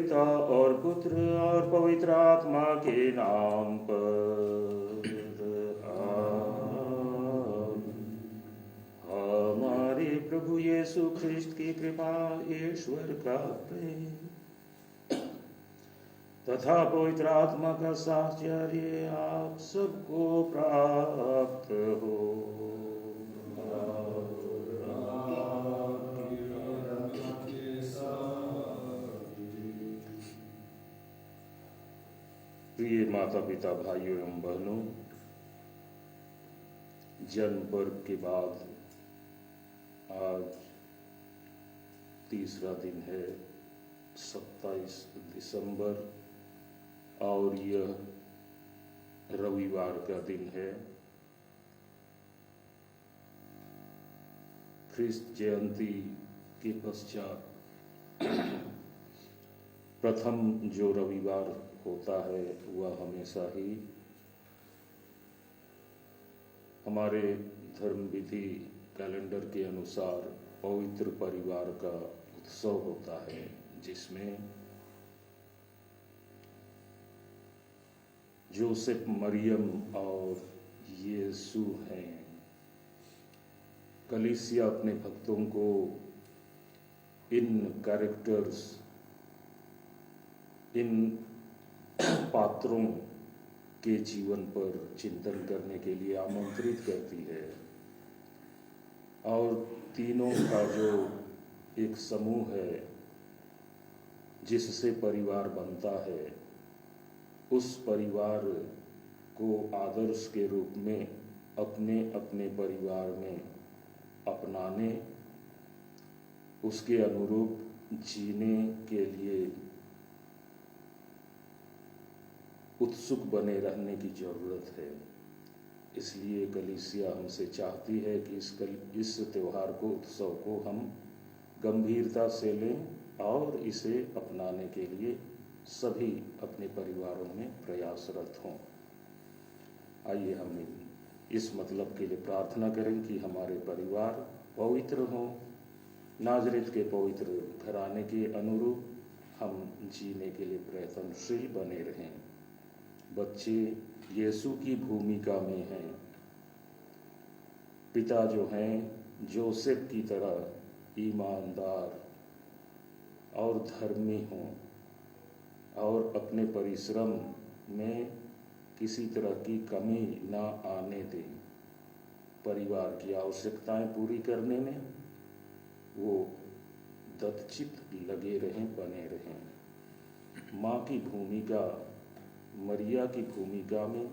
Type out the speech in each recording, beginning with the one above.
पिता और पुत्र और पवित्र आत्मा के नाम पर आमीन। हमारे प्रभु यीशु ख्रिस्त की कृपा, ईश्वर का प्रेम तथा पवित्र आत्मा का साहचर्य आप सबको प्राप्त हो। प्रिय माता पिता, भाइयों एवं बहनों, जन्म पर्व के बाद आज तीसरा दिन है, 27 दिसंबर, और यह रविवार का दिन है। ख्रिस्त जयंती के पश्चात प्रथम जो रविवार होता है वह हमेशा ही हमारे धर्म विधि कैलेंडर के अनुसार पवित्र परिवार का उत्सव होता है, जिसमें जोसेफ, मरियम और यीशु हैं। कलीसिया अपने भक्तों को इन कैरेक्टर्स, इन पात्रों के जीवन पर चिंतन करने के लिए आमंत्रित करती है, और तीनों का जो एक समूह है जिससे परिवार बनता है, उस परिवार को आदर्श के रूप में अपने अपने परिवार में अपनाने, उसके अनुरूप जीने के लिए उत्सुक बने रहने की जरूरत है। इसलिए कलीसिया हमसे चाहती है कि इस त्यौहार को, उत्सव को हम गंभीरता से लें और इसे अपनाने के लिए सभी अपने परिवारों में प्रयासरत हों। आइए हम इस मतलब के लिए प्रार्थना करें कि हमारे परिवार पवित्र हों, नाज़रेत के पवित्र घराने के अनुरूप हम जीने के लिए प्रयत्नशील बने रहें। बच्चे यीशु की भूमिका में हैं। पिता जो हैं जोसेफ की तरह ईमानदार और धर्मी हों और अपने परिश्रम में किसी तरह की कमी ना आने दें। परिवार की आवश्यकताएं पूरी करने में वो दत्तचित लगे रहें, बने रहें। माँ की भूमिका, मरिया की भूमिका में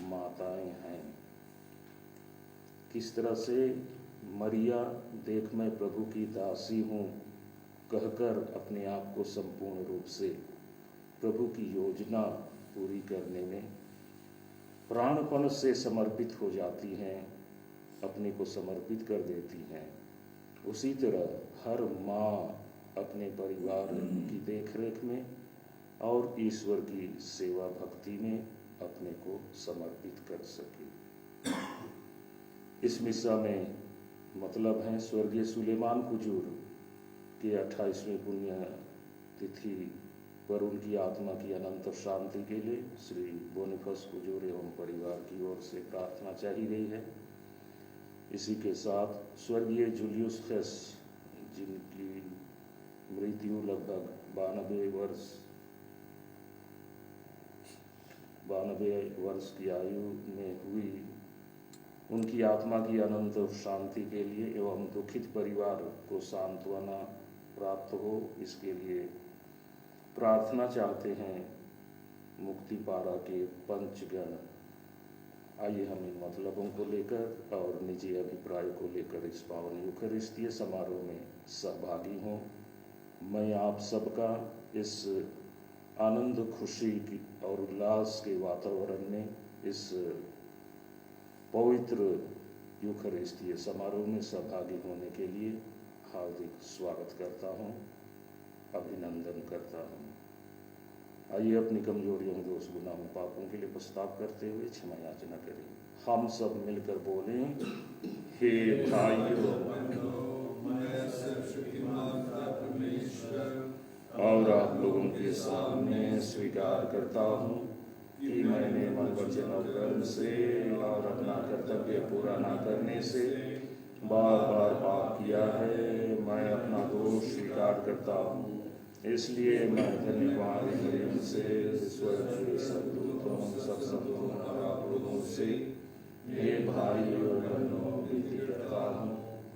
माताएं हैं। किस तरह से मरिया देख मैं प्रभु की दासी हूँ कहकर अपने आप को संपूर्ण रूप से प्रभु की योजना पूरी करने में प्राणपण से समर्पित हो जाती हैं, अपने को समर्पित कर देती हैं। उसी तरह हर माँ अपने परिवार की देखरेख में और ईश्वर की सेवा भक्ति में अपने को समर्पित कर सके। इस मिस्सा में मतलब है स्वर्गीय सुलेमान कुजूर के 28वें पुण्य तिथि पर उनकी आत्मा की अनंत शांति के लिए श्री बोनीफास कुजूर एवं परिवार की ओर से प्रार्थना चाही गई है। इसी के साथ स्वर्गीय जूलियस फेस, जिनकी मृत्यु लगभग 92 वर्ष की आयु में हुई, उनकी आत्मा की अनंत शांति के लिए एवं दुखित परिवार को सांत्वना प्राप्त हो, इसके लिए प्रार्थना चाहते हैं मुक्ति पारा के पंचगण। आइए हम इन मतलबों को लेकर और निजी अभिप्राय को लेकर इस पावन यूखरिस्तीय समारोह में सहभागी हों। मैं आप सबका इस आनंद, खुशी की और उल्लास के वातावरण में इस पवित्र यूखरिस्तीय समारोह में सहभागी होने के लिए हार्दिक स्वागत करता हूँ, अभिनंदन करता हूँ। आइए अपनी कमजोरियों, दोष, गुनाहों, पापों के लिए प्रस्ताव करते हुए क्षमा याचना करें। हम सब मिलकर बोलें, हे भाइयों और आप लोगों के सामने स्वीकार करता हूँ कि मैंने मन, वचन और कर्म से और अपना कर्तव्य पूरा न करने से बार बार पाप किया है। मैं अपना दोष स्वीकार करता हूँ, इसलिए मैं धन्यवाद मरियम से, स्वर्ग के सब दूतों, सब संतों और आप लोगों से हे भाई और बहनों विनती करता हूँ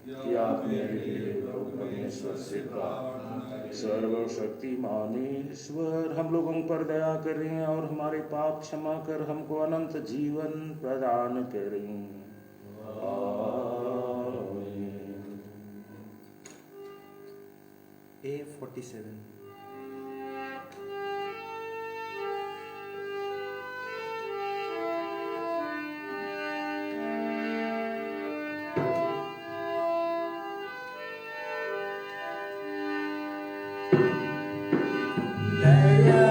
कि आप मेरे लिए प्रभु परमेश्वर से प्रार्थना, सर्वशक्तिमान ईश्वर हम लोगों पर दया करें और हमारे पाप क्षमा कर हमको अनंत जीवन प्रदान करें। A47 दया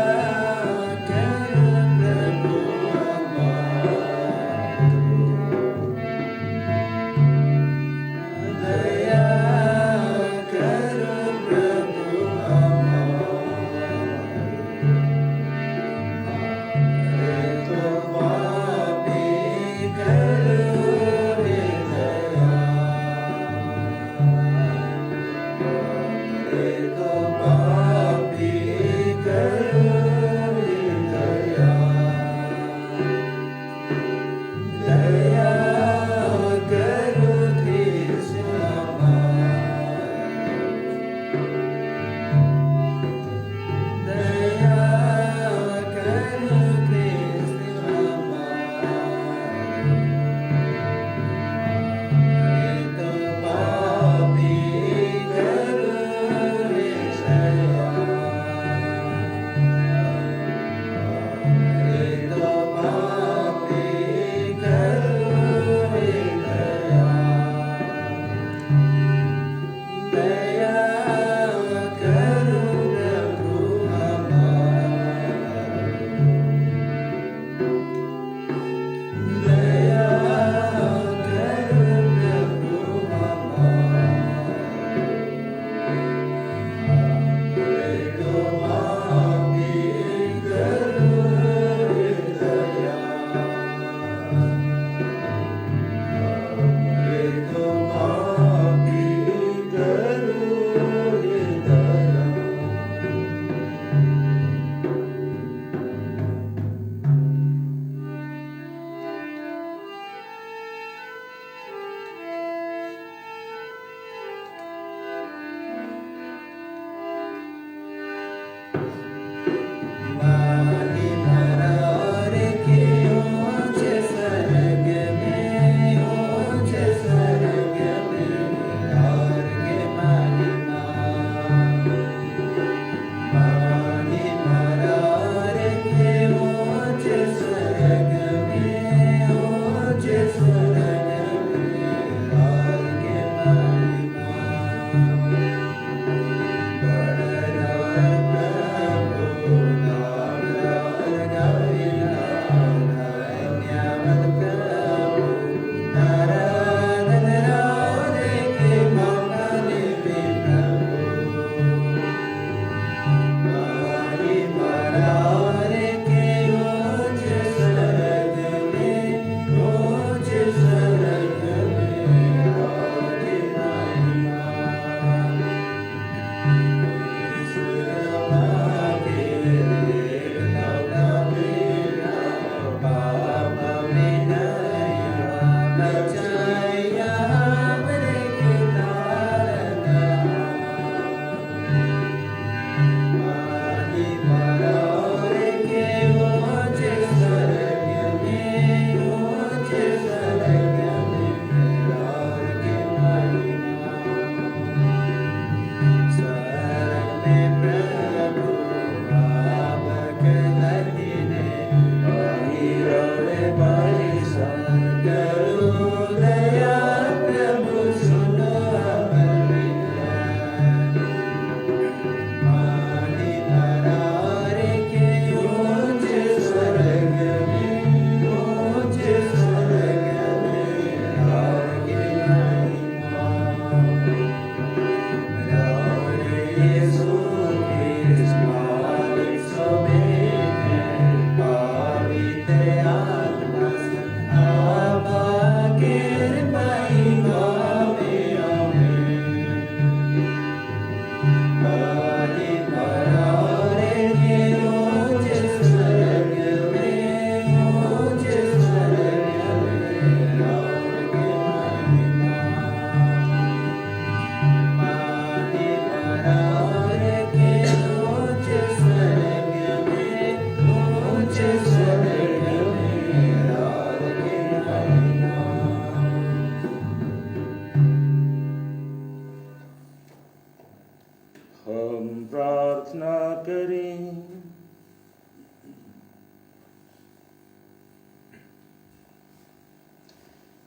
हम प्रार्थना करें।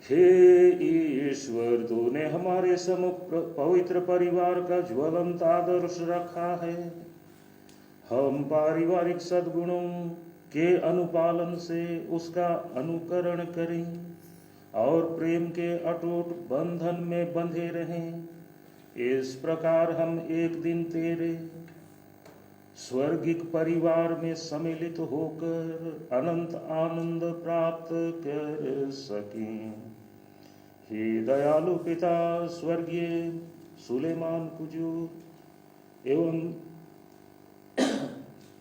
हे ईश्वर, तूने हमारे सम्मुख पवित्र परिवार का ज्वलंत आदर्श रखा है। हम पारिवारिक सद्गुणों के अनुपालन से उसका अनुकरण करें और प्रेम के अटूट बंधन में बंधे रहें। इस प्रकार हम एक दिन तेरे स्वर्गिक परिवार में सम्मिलित होकर अनंत आनंद प्राप्त कर सकें। हे दयालु पिता, स्वर्गीय सुलेमान कुजूर एवं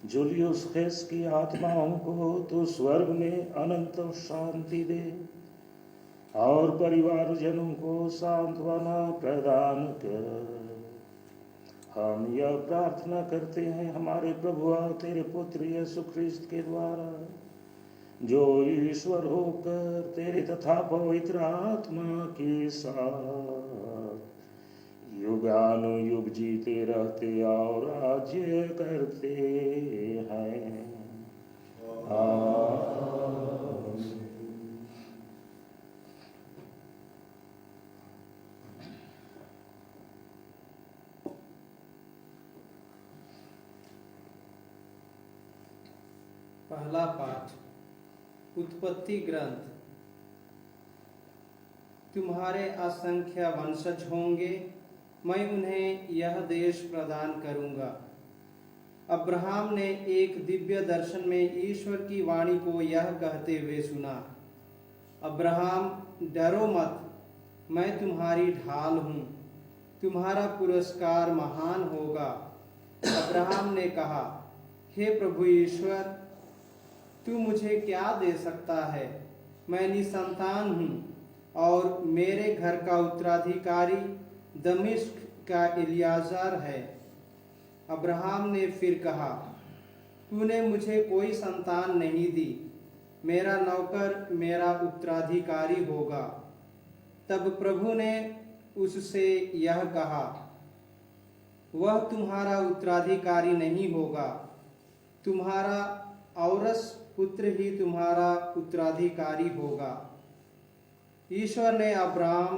जूलियस खेस की आत्माओं को तो स्वर्ग में अनंत शांति दे और परिवारजनों को सांत्वना प्रदान कर। हम यह प्रार्थना करते हैं हमारे प्रभु और तेरे पुत्र यीशु ख्रिस्त के द्वारा, जो ईश्वर होकर तेरे तथा पवित्र आत्मा के साथ युगानुयुग जीते रहते और राज्य करते हैं। आमीन। पहला पाठ उत्पत्ति ग्रंथ। तुम्हारे असंख्य वंशज होंगे, मैं उन्हें यह देश प्रदान करूंगा। अब्राहम ने एक दिव्य दर्शन में ईश्वर की वाणी को यह कहते हुए सुना, अब्राहम डरो मत, मैं तुम्हारी ढाल हूँ, तुम्हारा पुरस्कार महान होगा। अब्राहम ने कहा, हे प्रभु ईश्वर, तू मुझे क्या दे सकता है? मैं निसंतान हूँ और मेरे घर का उत्तराधिकारी दमिश्क का इलियाजार है। अब्राहम ने फिर कहा, तूने मुझे कोई संतान नहीं दी, मेरा नौकर मेरा उत्तराधिकारी होगा। तब प्रभु ने उससे यह कहा, वह तुम्हारा उत्तराधिकारी नहीं होगा, तुम्हारा औरस पुत्र ही तुम्हारा उत्तराधिकारी होगा। ईश्वर ने अब्राहम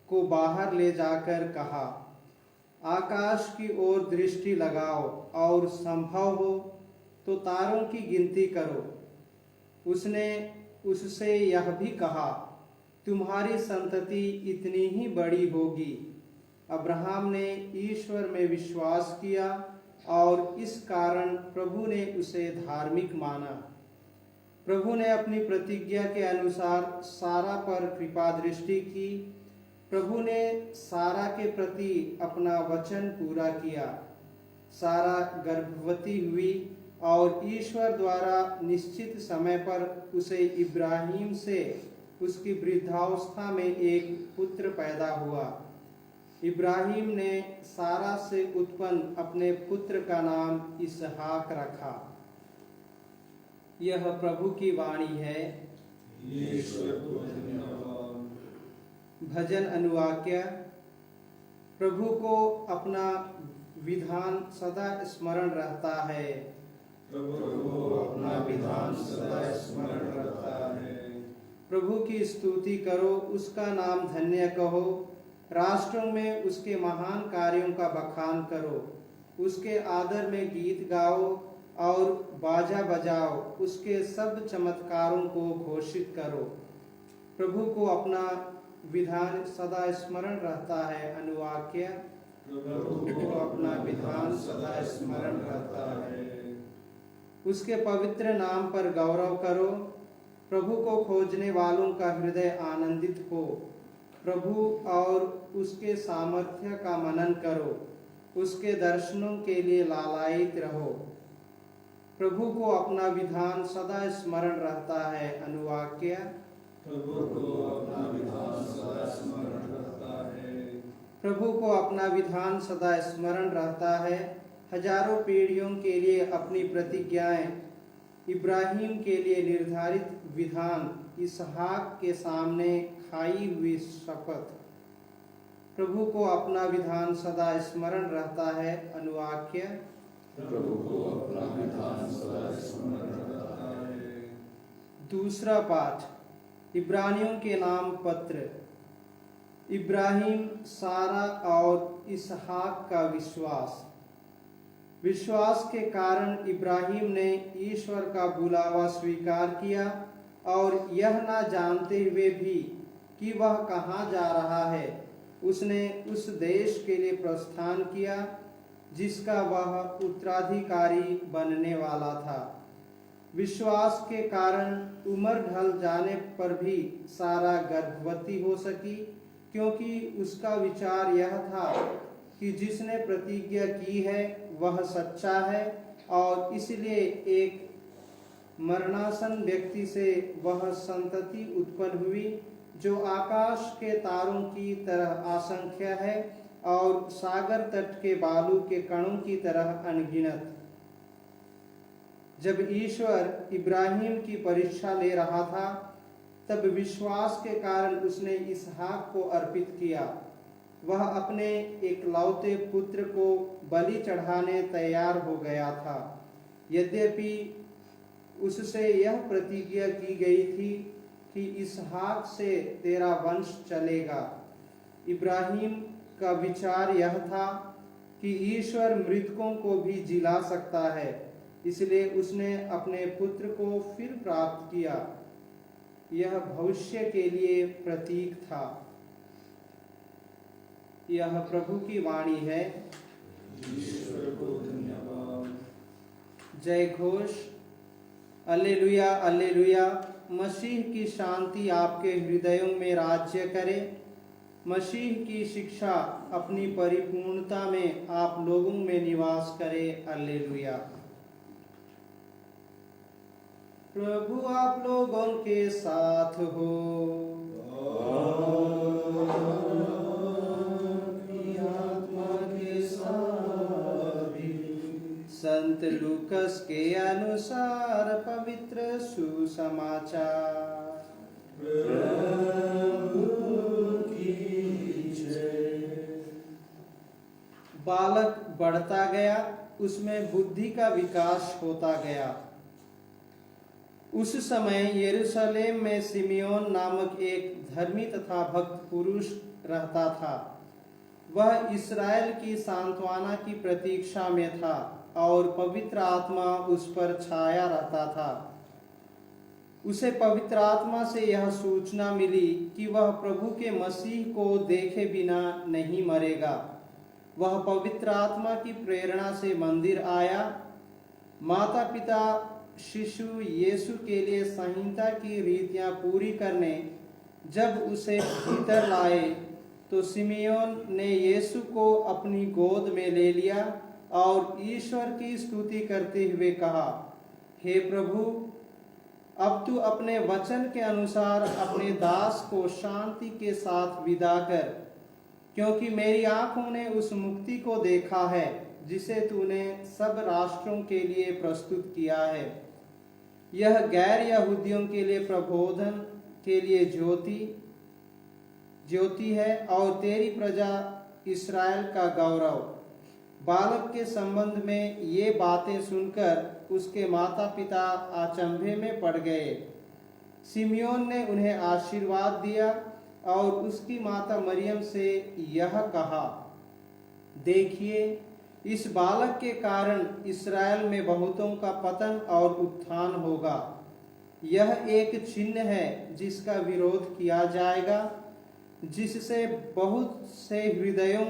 को बाहर ले जाकर कहा, आकाश की ओर दृष्टि लगाओ और संभव हो तो तारों की गिनती करो। उसने उससे यह भी कहा, तुम्हारी संतति इतनी ही बड़ी होगी। अब्राहम ने ईश्वर में विश्वास किया और इस कारण प्रभु ने उसे धार्मिक माना। प्रभु ने अपनी प्रतिज्ञा के अनुसार सारा पर कृपा दृष्टि की। प्रभु ने सारा के प्रति अपना वचन पूरा किया। सारा गर्भवती हुई और ईश्वर द्वारा निश्चित समय पर उसे इब्राहिम से उसकी वृद्धावस्था में एक पुत्र पैदा हुआ। इब्राहिम ने सारा से उत्पन्न अपने पुत्र का नाम इसहाक रखा। यह प्रभु की वाणी है। ईश्वर को धन्यवाद। भजन अनुवाक्य। प्रभु को अपना विधान सदा स्मरण रहता है। प्रभु को अपना विधान सदा स्मरण रहता है। प्रभु की स्तुति करो, उसका नाम धन्य कहो। राष्ट्रों में उसके महान कार्यों का बखान करो। उसके आदर में गीत गाओ और बाजा बजाओ। उसके सब चमत्कारों को घोषित करो। प्रभु को अपना विधान सदा स्मरण रहता है। अनुवाक्य। प्रभु को अपना विधान सदा स्मरण रहता है। उसके पवित्र नाम पर गौरव करो। प्रभु को खोजने वालों का हृदय आनंदित हो। प्रभु और उसके सामर्थ्य का मनन करो। उसके दर्शनों के लिए लालायित रहो। प्रभु को अपना विधान सदा स्मरण रहता है। अनुवाक्य। प्रभु को अपना विधान सदा स्मरण रहता है। प्रभु को अपना विधान सदा स्मरण रहता है। हजारों पीढ़ियों के लिए अपनी प्रतिज्ञाएं, इब्राहिम के लिए निर्धारित विधान, इसहाक के सामने खाई हुई शपथ। प्रभु को अपना विधान सदा स्मरण रहता है। अनुवाक्य। प्रभु को अपना विधान सदा स्मरण रहता है। दूसरा पाठ, इब्रानियों के नाम पत्र। इब्राहिम, सारा और इसहाक का विश्वास। विश्वास के कारण इब्राहिम ने ईश्वर का बुलावा स्वीकार किया और यह ना जानते हुए भी कि वह कहाँ जा रहा है, उसने उस देश के लिए प्रस्थान किया जिसका वह उत्तराधिकारी बनने वाला था। विश्वास के कारण उम्र ढल जाने पर भी सारा गर्भवती हो सकी, क्योंकि उसका विचार यह था कि जिसने प्रतिज्ञा की है वह सच्चा है, और इसलिए एक मरणासन व्यक्ति से वह संतति उत्पन्न हुई जो आकाश के तारों की तरह असंख्य है और सागर तट के बालू के कणों की तरह अनगिनत। जब ईश्वर इब्राहिम की परीक्षा ले रहा था, तब विश्वास के कारण उसने इसहाक को अर्पित किया। वह अपने एकलौते पुत्र को बलि चढ़ाने तैयार हो गया था, यद्यपि उससे यह प्रतिज्ञा की गई थी कि इसहाक से तेरा वंश चलेगा। इब्राहिम का विचार यह था कि ईश्वर मृतकों को भी जिला सकता है, इसलिए उसने अपने पुत्र को फिर प्राप्त किया। यह भविष्य के लिए प्रतीक था। यह प्रभु की वाणी है। ईश्वर को धन्यवाद। जय घोष। Alleluia, alleluia. मसीह की शांति आपके हृदयों में राज्य करे। मसीह की शिक्षा अपनी परिपूर्णता में आप लोगों में निवास करे। अल्लेलुया। प्रभु आप लोगों के साथ हो। संत लूकस के अनुसार पवित्र सुसमाचार। प्रभु की जय। बालक बढ़ता गया, उसमें बुद्धि का विकास होता गया। उस समय यरूशलेम में सिमियोन नामक एक धर्मी तथा भक्त पुरुष रहता था। वह इस्राएल की सांत्वना की प्रतीक्षा में था और पवित्र आत्मा उस पर छाया रहता था। उसे पवित्र आत्मा से यह सूचना मिली कि वह प्रभु के मसीह को देखे बिना नहीं मरेगा। वह पवित्र आत्मा की प्रेरणा से मंदिर आया। माता पिता शिशु यीशु के लिए संहिता की रीतियां पूरी करने जब उसे भीतर लाए, तो सिमियोन ने यीशु को अपनी गोद में ले लिया और ईश्वर की स्तुति करते हुए कहा, हे प्रभु, अब तू अपने वचन के अनुसार अपने दास को शांति के साथ विदा कर, क्योंकि मेरी आंखों ने उस मुक्ति को देखा है जिसे तूने सब राष्ट्रों के लिए प्रस्तुत किया है। यह गैर यहूदियों के लिए प्रबोधन के लिए ज्योति है और तेरी प्रजा इस्राएल का गौरव। बालक के संबंध में ये बातें सुनकर उसके माता पिता अचंभे में पड़ गए। सिमियोन ने उन्हें आशीर्वाद दिया और उसकी माता मरियम से यह कहा, देखिए, इस बालक के कारण इस्राएल में बहुतों का पतन और उत्थान होगा। यह एक चिन्ह है जिसका विरोध किया जाएगा, जिससे बहुत से हृदयों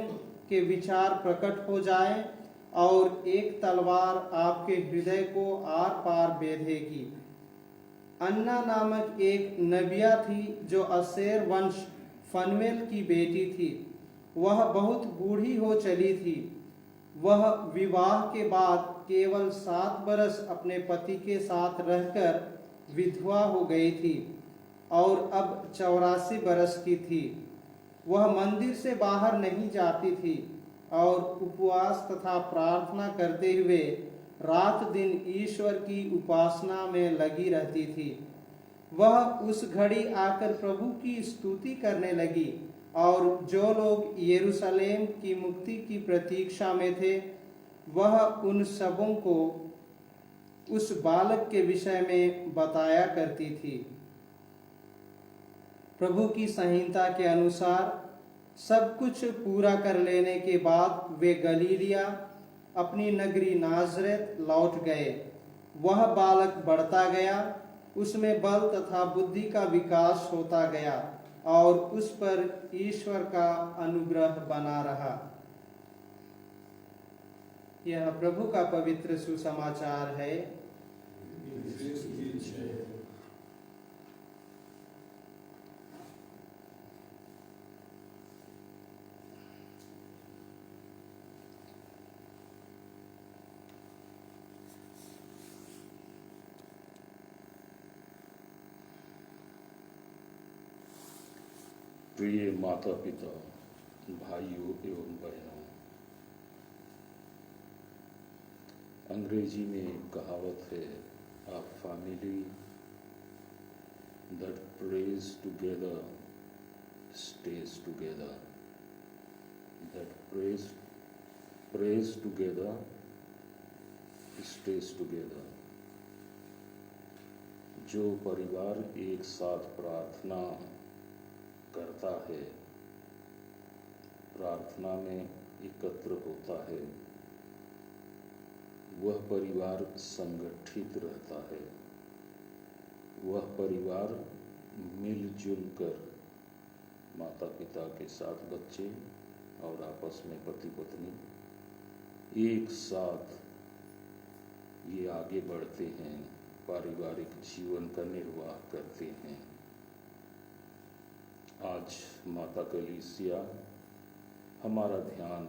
के विचार प्रकट हो जाए और एक तलवार आपके हृदय को आर पार बेधेगी। अन्ना नामक एक नबिया थी जो असेर वंश फनवेल की बेटी थी। वह बहुत बूढ़ी हो चली थी। वह विवाह के बाद केवल 7 बरस अपने पति के साथ रहकर विधवा हो गई थी और अब 84 बरस की थी। वह मंदिर से बाहर नहीं जाती थी और उपवास तथा प्रार्थना करते हुए रात दिन ईश्वर की उपासना में लगी रहती थी। वह उस घड़ी आकर प्रभु की स्तुति करने लगी और जो लोग यरूशलेम की मुक्ति की प्रतीक्षा में थे वह उन सबों को उस बालक के विषय में बताया करती थी। प्रभु की संहिता के अनुसार सब कुछ पूरा कर लेने के बाद वे गलीलिया अपनी नगरी नाजरेत लौट गए। वह बालक बढ़ता गया, उसमें बल तथा बुद्धि का विकास होता गया और उस पर ईश्वर का अनुग्रह बना रहा। यह प्रभु का पवित्र सुसमाचार है। प्रिय माता पिता, भाइयों एवं बहनों, अंग्रेजी में एक कहावत है, a family that prays together stays together, that prays together stays together। जो परिवार एक साथ प्रार्थना करता है, प्रार्थना में एकत्र होता है, वह परिवार संगठित रहता है। वह परिवार मिलजुल कर माता पिता के साथ बच्चे और आपस में पति पत्नी एक साथ ये आगे बढ़ते हैं, पारिवारिक जीवन का निर्वाह करते हैं। आज माता कलीसिया हमारा ध्यान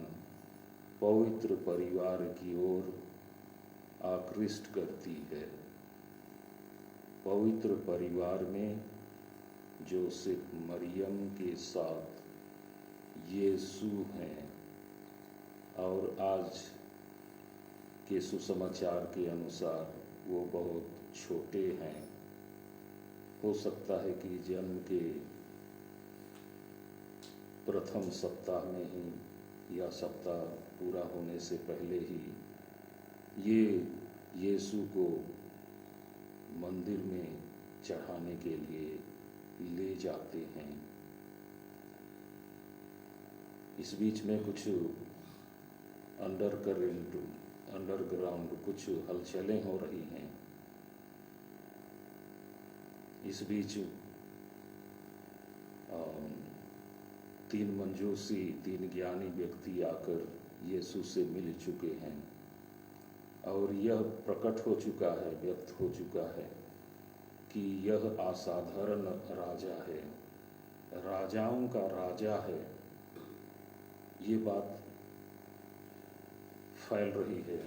पवित्र परिवार की ओर आकृष्ट करती है। पवित्र परिवार में जोसेफ मरियम के साथ यीशु हैं और आज के सुसमाचार के अनुसार वो बहुत छोटे हैं। हो सकता है कि जन्म के प्रथम सप्ताह में ही या सप्ताह पूरा होने से पहले ही ये यीशु को मंदिर में चढ़ाने के लिए ले जाते हैं। इस बीच में कुछ अंडरग्राउंड कुछ हलचलें हो रही हैं। इस बीच तीन मंजूसी, तीन ज्ञानी व्यक्ति आकर यीशु से मिल चुके हैं और यह प्रकट हो चुका है, व्यक्त हो चुका है कि यह असाधारण राजा है, राजाओं का राजा है। ये बात फैल रही है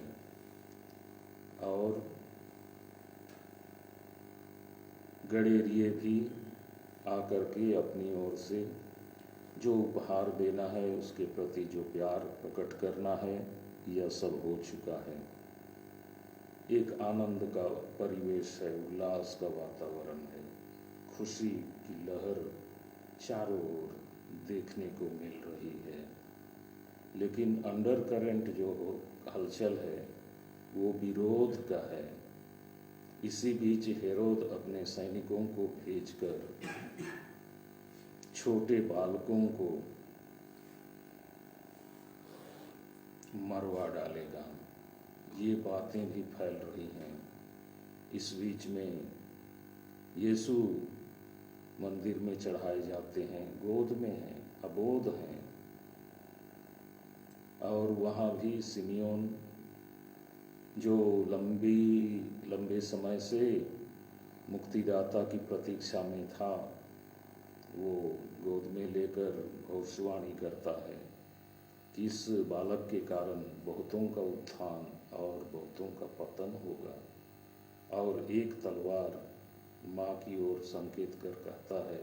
और गडेरिए भी आकर के अपनी ओर से जो उपहार देना है, उसके प्रति जो प्यार प्रकट करना है, यह सब हो चुका है। एक आनंद का परिवेश है, उल्लास का वातावरण है, खुशी की लहर चारों ओर देखने को मिल रही है। लेकिन अंडर करंट जो हलचल है वो विरोध का है। इसी बीच हेरोद अपने सैनिकों को भेजकर छोटे बालकों को मरवा डालेगा। ये बातें भी फैल रही हैं। इस बीच में यीशु मंदिर में चढ़ाए जाते हैं, गोद में हैं, अबोध हैं और वहाँ भी सिमियोन जो लंबे समय से मुक्तिदाता की प्रतीक्षा में था, वो गोद में लेकर भविष्यवाणी करता है कि इस बालक के कारण बहुतों का उत्थान और बहुतों का पतन होगा। और एक तलवार माँ की ओर संकेत कर कहता है,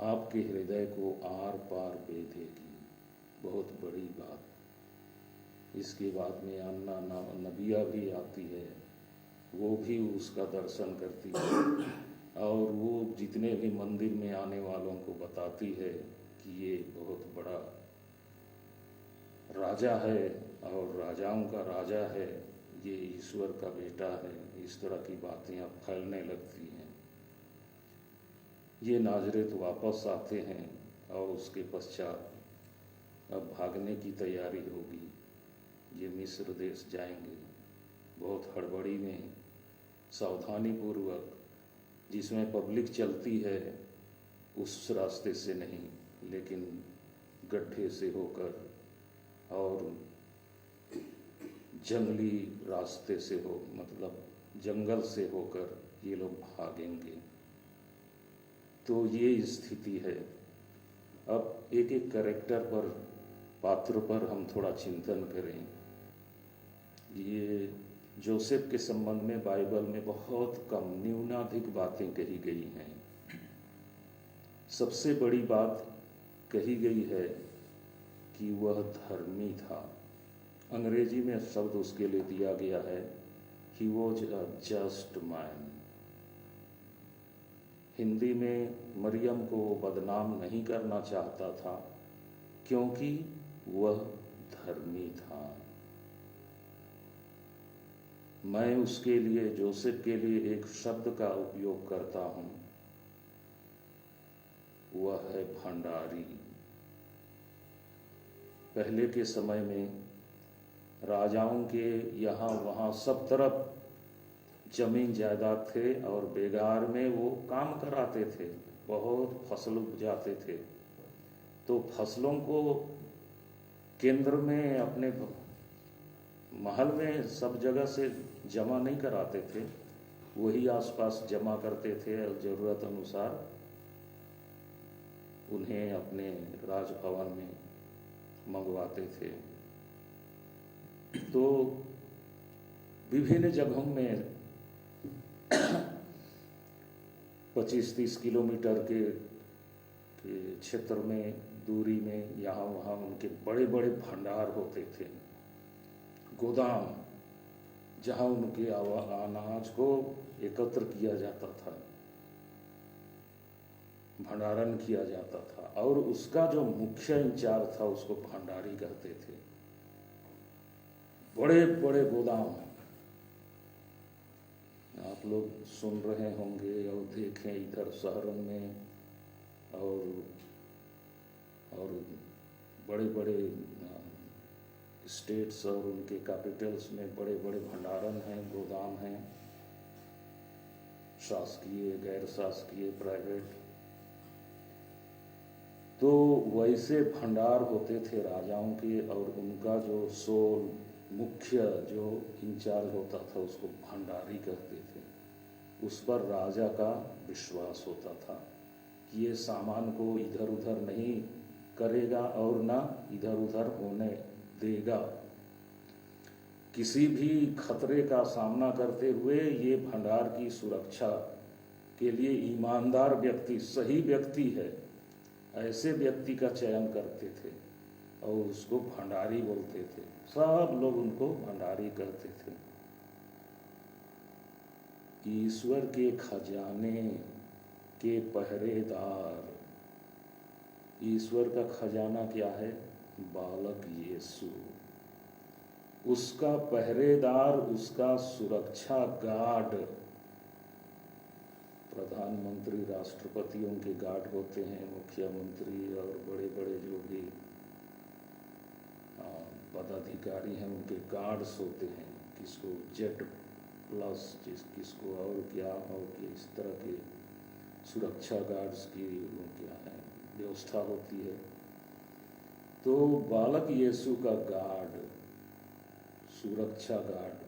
आपके हृदय को आर पार बेधेगी। बहुत बड़ी बात। इसके बाद में अन्ना नबिया भी आती है, वो भी उसका दर्शन करती है और वो जितने भी मंदिर में आने वालों को बताती है कि ये बहुत बड़ा राजा है और राजाओं का राजा है, ये ईश्वर का बेटा है, इस तरह की बातें अब फैलने लगती हैं। ये नाज़रेत वापस आते हैं और उसके पश्चात अब भागने की तैयारी होगी। ये मिस्र देश जाएंगे बहुत हड़बड़ी में, सावधानी पूर्वक, जिसमें पब्लिक चलती है उस रास्ते से नहीं, लेकिन गड्ढे से होकर और जंगली रास्ते से हो, मतलब जंगल से होकर ये लोग भागेंगे। तो ये स्थिति है। अब एक एक कैरेक्टर पर, पात्र पर हम थोड़ा चिंतन करें। ये जोसेफ के संबंध में बाइबल में बहुत कम, न्यूनाधिक बातें कही गई हैं। सबसे बड़ी बात कही गई है कि वह धर्मी था। अंग्रेजी में शब्द उसके लिए दिया गया है, he was a just man. Hindi में मरियम को बदनाम नहीं करना चाहता था क्योंकि वह धर्मी था। मैं उसके लिए, जोसेफ के लिए एक शब्द का उपयोग करता हूं, वह है भंडारी। पहले के समय में राजाओं के यहाँ वहाँ सब तरफ जमीन जायदाद थे और बेगार में वो काम कराते थे, बहुत फसल उपजाते थे। तो फसलों को केंद्र में, अपने महल में सब जगह से जमा नहीं कराते थे, वही आसपास जमा करते थे और ज़रूरत अनुसार उन्हें अपने राजभवन में मंगवाते थे। तो विभिन्न जगहों में 25-30 किलोमीटर के क्षेत्र में, दूरी में, यहाँ वहाँ उनके बड़े बड़े भंडार होते थे, गोदाम, जहाँ उनके अनाज को एकत्र किया जाता था, भंडारण किया जाता था। और उसका जो मुख्य इंचार्ज था उसको भंडारी कहते थे। बड़े बड़े गोदाम आप लोग सुन रहे होंगे और देखें इधर शहरों में और बड़े बड़े स्टेट्स और उनके कैपिटल्स में बड़े बड़े भंडारण हैं, गोदाम हैं, शासकीय, गैर शासकीय, प्राइवेट। तो वैसे भंडार होते थे राजाओं के, और उनका जो सोल, मुख्य जो इंचार्ज होता था उसको भंडारी कहते थे। उस पर राजा का विश्वास होता था कि ये सामान को इधर उधर नहीं करेगा और ना इधर उधर होने देगा। किसी भी खतरे का सामना करते हुए ये भंडार की सुरक्षा के लिए ईमानदार व्यक्ति, सही व्यक्ति है, ऐसे व्यक्ति का चयन करते थे और उसको भंडारी बोलते थे। सब लोग उनको भंडारी कहते थे। ईश्वर के खजाने के पहरेदार। ईश्वर का खजाना क्या है? बालक यीशु। उसका पहरेदार, उसका सुरक्षा गार्ड। प्रधानमंत्री, राष्ट्रपतियों के गार्ड होते हैं, मुख्यमंत्री और बड़े बड़े जो भी पदाधिकारी हैं उनके गार्ड्स होते हैं। किसको जेट प्लस, किसको और क्या, और कि इस तरह के सुरक्षा गार्ड्स की क्या है व्यवस्था होती है। तो बालक यीशु का गार्ड, सुरक्षा गार्ड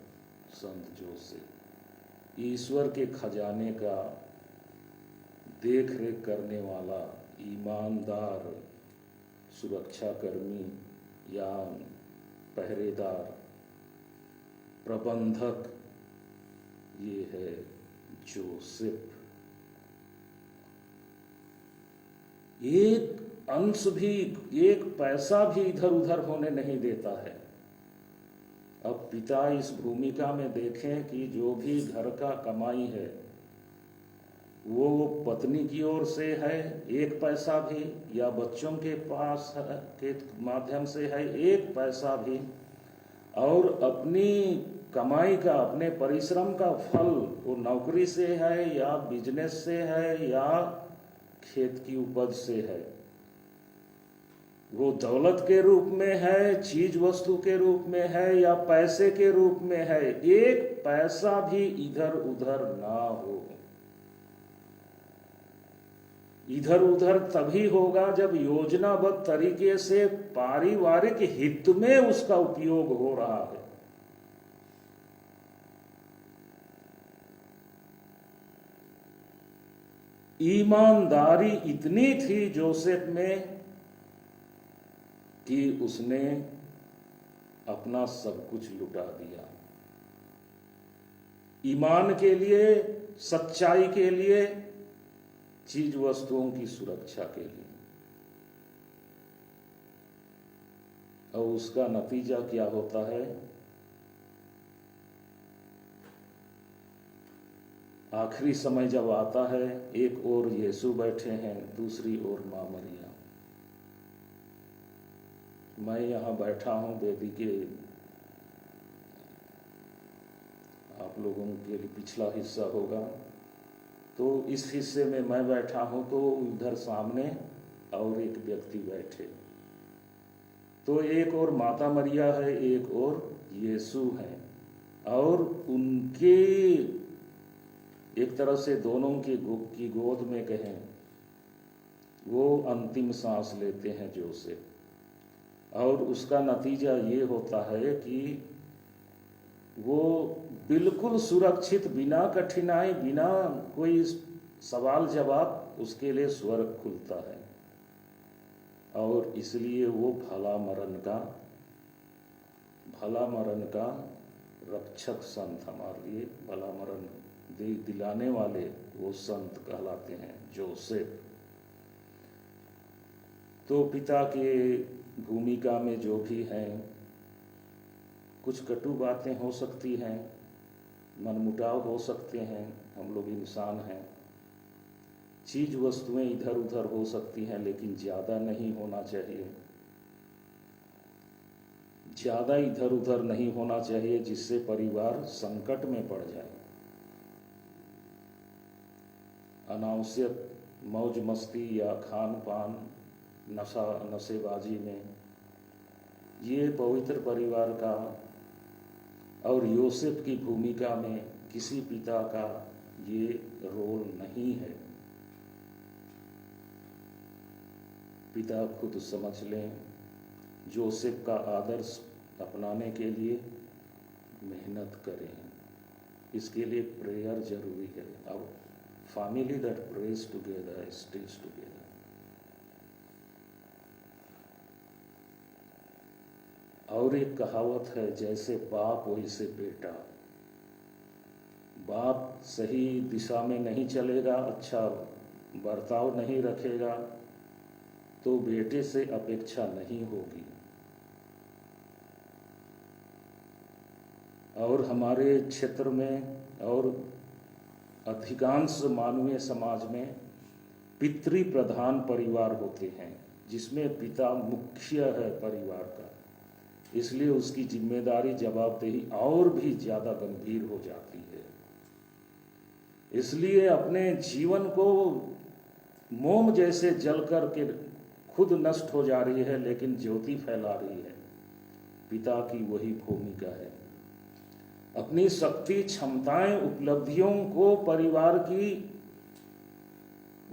संत जोसेफ, ईश्वर के खजाने का देख रेख करने वाला ईमानदार सुरक्षाकर्मी या पहरेदार, प्रबंधक, ये है जोसेफ। एक अंश भी, एक पैसा भी इधर उधर होने नहीं देता है। अब पिता इस भूमिका में देखें कि जो भी घर का कमाई है वो पत्नी की ओर से है एक पैसा भी, या बच्चों के पास के माध्यम से है एक पैसा भी, और अपनी कमाई का, अपने परिश्रम का फल वो नौकरी से है या बिजनेस से है या खेत की उपज से है, वो दौलत के रूप में है, चीज वस्तु के रूप में है या पैसे के रूप में है, एक पैसा भी इधर उधर ना हो। इधर उधर तभी होगा जब योजनाबद्ध तरीके से पारिवारिक हित में उसका उपयोग हो रहा है। ईमानदारी इतनी थी जोसेफ में कि उसने अपना सब कुछ लुटा दिया ईमान के लिए, सच्चाई के लिए, चीज वस्तुओं की सुरक्षा के लिए। और उसका नतीजा क्या होता है? आखिरी समय जब आता है, एक ओर यीशु बैठे हैं, दूसरी ओर मां मरियम। मैं यहां बैठा हूं वेदी के, आप लोगों के लिए पिछला हिस्सा होगा, तो इस हिस्से में मैं बैठा हूं, तो उधर सामने और एक व्यक्ति बैठे, तो एक और माता मरिया है, एक और यीशु है, और उनके एक तरह से दोनों की गोद में कहें, वो अंतिम सांस लेते हैं जोसेफ। और उसका नतीजा ये होता है कि वो बिल्कुल सुरक्षित, बिना कठिनाई, बिना कोई सवाल जवाब, उसके लिए स्वर्ग खुलता है। और इसलिए वो भला मरण का रक्षक संत, हमारे लिए भला मरण दिलाने वाले वो संत कहलाते हैं जोसेफ। तो पिता के भूमिका में जो भी हैं, कुछ कटु बातें हो सकती हैं, मनमुटाव हो सकते हैं, हम लोग इंसान हैं, चीज वस्तुएं इधर उधर हो सकती हैं, लेकिन ज्यादा नहीं होना चाहिए, ज्यादा इधर उधर नहीं होना चाहिए जिससे परिवार संकट में पड़ जाए। अनावश्यक मौज मस्ती या खान पान, नशेबाजी में, ये पवित्र परिवार का और योसेफ की भूमिका में किसी पिता का ये रोल नहीं है। पिता खुद समझ लें, जोसेफ का आदर्श अपनाने के लिए मेहनत करें, इसके लिए प्रेयर जरूरी है। अब family that praise together stage together. और एक कहावत है, जैसे बाप वैसे बेटा। बाप सही दिशा में नहीं चलेगा, अच्छा बर्ताव नहीं रखेगा, तो बेटे से अपेक्षा नहीं होगी। और हमारे क्षेत्र में और अधिकांश मानवीय समाज में पितृ प्रधान परिवार होते हैं, जिसमें पिता मुख्य है परिवार का, इसलिए उसकी जिम्मेदारी, जवाबदेही और भी ज्यादा गंभीर हो जाती है। इसलिए अपने जीवन को मोम जैसे जल कर के खुद नष्ट हो जा रही है, लेकिन ज्योति फैला रही है, पिता की वही भूमिका है। अपनी शक्ति, क्षमताएं, उपलब्धियों को परिवार की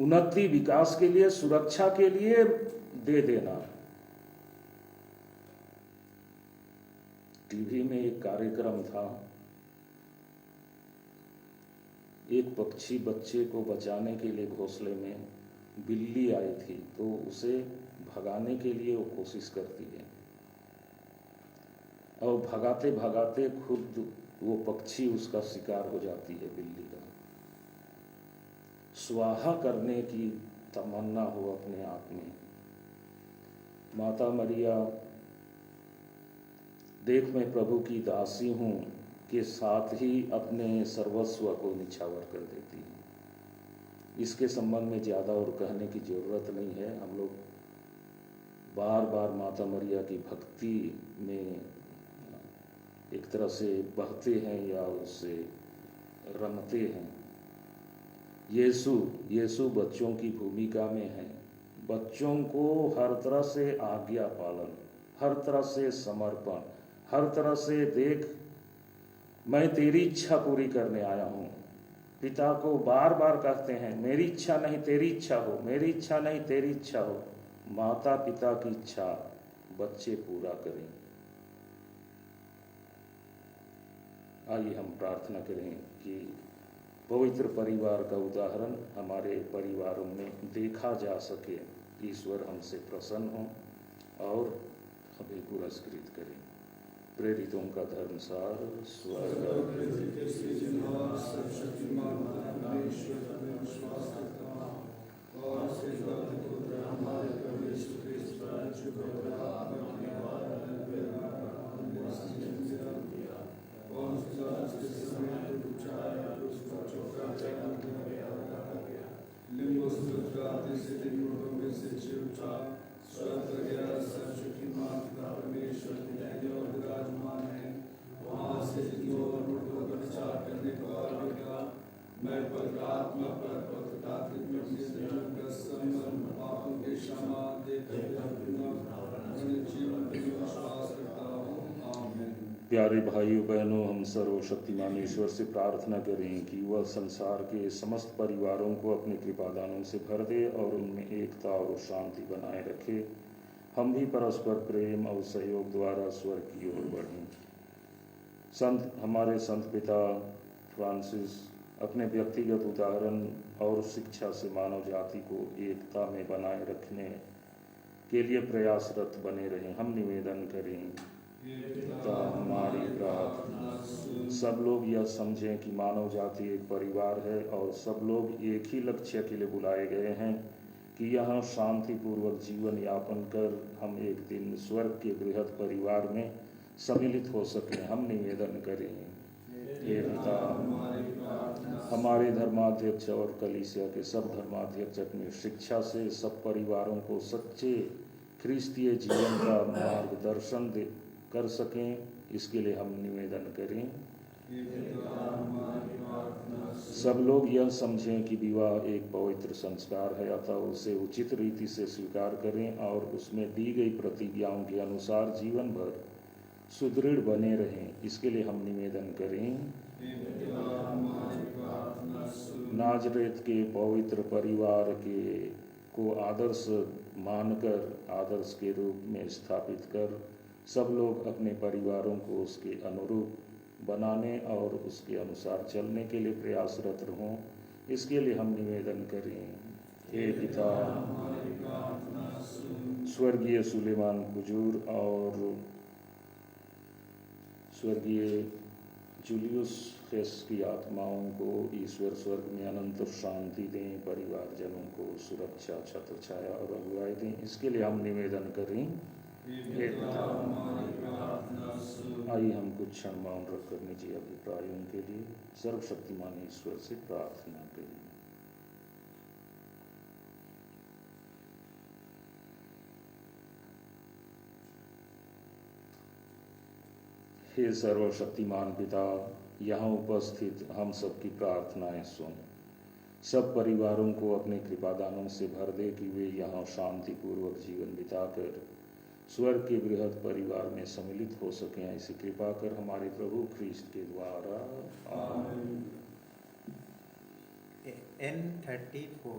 उन्नति, विकास के लिए, सुरक्षा के लिए दे देना। टीवी में एक कार्यक्रम था, एक पक्षी बच्चे को बचाने के लिए घोंसले में बिल्ली आई थी, तो उसे भगाने के लिए वो कोशिश करती है, और भगाते भगाते खुद वो पक्षी उसका शिकार हो जाती है, बिल्ली का। स्वाहा करने की तमन्ना हो अपने आप में। माता मरिया, देख मैं प्रभु की दासी हूं के साथ ही अपने सर्वस्व को निछावर कर देती है। इसके संबंध में ज़्यादा और कहने की ज़रूरत नहीं है। हम लोग बार बार माता मरिया की भक्ति में एक तरह से बहते हैं या उससे रमते हैं। यीशु बच्चों की भूमिका में है। बच्चों को हर तरह से आज्ञा पालन, हर तरह से समर्पण, हर तरह से देख मैं तेरी इच्छा पूरी करने आया हूँ। पिता को बार बार कहते हैं मेरी इच्छा नहीं तेरी इच्छा हो, मेरी इच्छा नहीं तेरी इच्छा हो। माता पिता की इच्छा बच्चे पूरा करें। आइए हम प्रार्थना करें कि पवित्र परिवार का उदाहरण हमारे परिवारों में देखा जा सके। ईश्वर हमसे प्रसन्न हो और हमें पुरस्कृत करें। प्रेरितों का धर्मसार स्वर्ग प्यारे भाइयों बहनों, हम सर्वशक्तिमान ईश्वर से प्रार्थना करें कि वह संसार के समस्त परिवारों को अपने कृपादानों से भर दे और उनमें एकता और शांति बनाए रखे। हम भी परस्पर प्रेम और सहयोग द्वारा स्वर्ग की ओर बढ़ें। हमारे संत पिता फ्रांसिस अपने व्यक्तिगत उदाहरण और शिक्षा से मानव जाति को एकता में बनाए रखने के लिए प्रयासरत बने रहें। हम निवेदन करें, पिता हमारी प्रार्थना सब लोग यह समझें कि मानव जाति एक परिवार है और सब लोग एक ही लक्ष्य के लिए बुलाए गए हैं कि यहाँ शांतिपूर्वक जीवन यापन कर हम एक दिन स्वर्ग के बृहद परिवार में सम्मिलित हो सकें। हम निवेदन करें, हे पिता हमारे धर्माध्यक्ष और कलीसिया के सब धर्माध्यक्ष अपनी शिक्षा से सब परिवारों को सच्चे ख्रिस्तीय जीवन का मार्गदर्शन कर सकें। इसके लिए हम निवेदन करें, सब लोग यह समझें कि विवाह एक पवित्र संस्कार है, अतः उसे उचित रीति से स्वीकार करें और उसमें दी गई प्रतिज्ञाओं के अनुसार जीवन भर सुदृढ़ बने रहें। इसके लिए हम निवेदन करें, नाजरेत के पवित्र परिवार को आदर्श मानकर आदर्श के रूप में स्थापित कर सब लोग अपने परिवारों को उसके अनुरूप बनाने और उसके अनुसार चलने के लिए प्रयासरत हों। इसके लिए हम निवेदन करें, हे पिता स्वर्गीय सुलेमान कुजूर और स्वर्गीय जूलियस फेस की आत्माओं को ईश्वर स्वर्ग में अनंत शांति दें, परिवारजनों को सुरक्षा, छत्र छाया और अगुवाई दें। इसके लिए हम निवेदन करें, हे पिता। आइए हम कुछ क्षण मौन रखकर निजी अभिप्रायों के लिए सर्वशक्तिमान ईश्वर से प्रार्थना करें। हे सर्वशक्तिमान पिता, यहाँ उपस्थित हम सबकी प्रार्थनाएं सुन। सब परिवारों को अपने कृपादानों से भर दे कि वे यहाँ शांतिपूर्वक जीवन बिताकर स्वर्ग के बृहद परिवार में सम्मिलित हो सकें। ऐसी कृपा कर हमारे प्रभु ख्रीस्त के द्वारा, आमीन। N34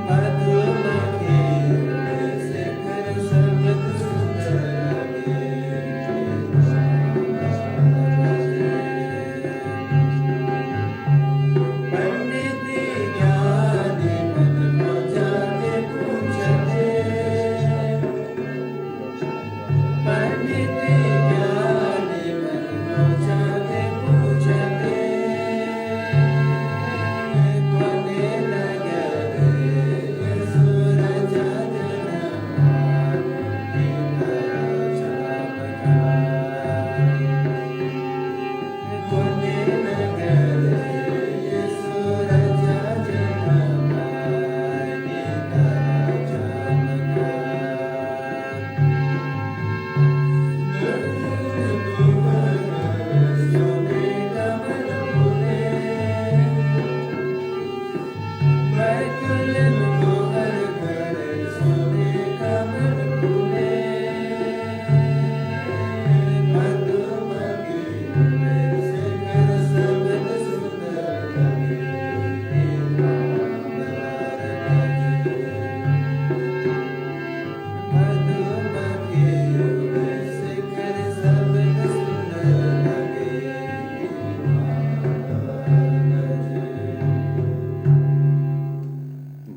मधुमक्खी शिखर सब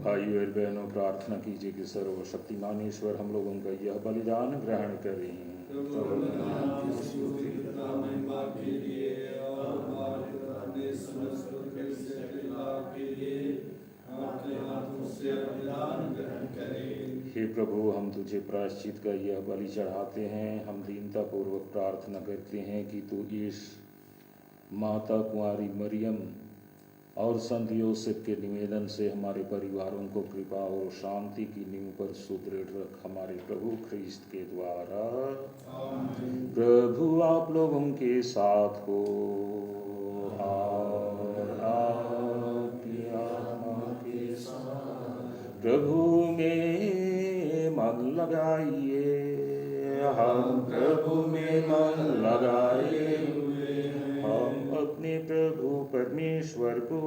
भाइयों और बहनों, प्रार्थना कीजिए कि सर्वशक्तिमान ईश्वर हम लोगों का यह बलिदान ग्रहण करें। हे प्रभु, हम तुझे प्रायश्चित का यह बलि चढ़ाते हैं। हम दीनता पूर्वक प्रार्थना करते हैं कि तू इस माता कुंवारी मरियम और संत यूसुफ के निवेदन से हमारे परिवारों को कृपा और शांति की नींव पर सुदृढ़ रख, हमारे प्रभु ख्रीस्त के द्वारा। प्रभु आप लोगों के साथ हो और आपकी आत्मा के साथ। प्रभु में मन लगाइए, हम प्रभु में मन लगाए। हम अपने प्रभु परमेश्वर को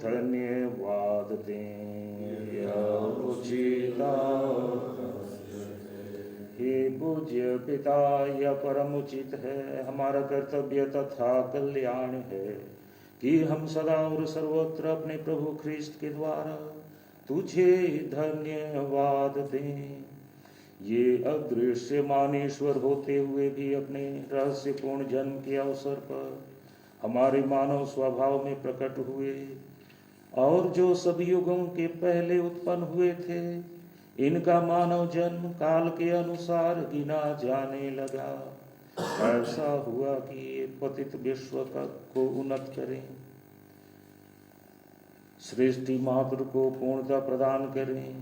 धन्यवाद दें, यह उचित हे पूज्य पिता, यह परम उचित है, हमारा कर्तव्य तथा कल्याण है कि हम सदा और सर्वत्र अपने प्रभु ख्रीस्त के द्वारा तुझे धन्यवाद दें। ये अदृश्य मानेश्वर होते हुए भी अपने रहस्यपूर्ण जन्म के अवसर पर हमारे मानव स्वभाव में प्रकट हुए और जो सब युगों के पहले उत्पन्न हुए थे, इनका मानव जन्म काल के अनुसार गिना जाने लगा। ऐसा हुआ कि ये पतित विश्व को उन्नत करें, सृष्टि मात्र को पूर्णता प्रदान करें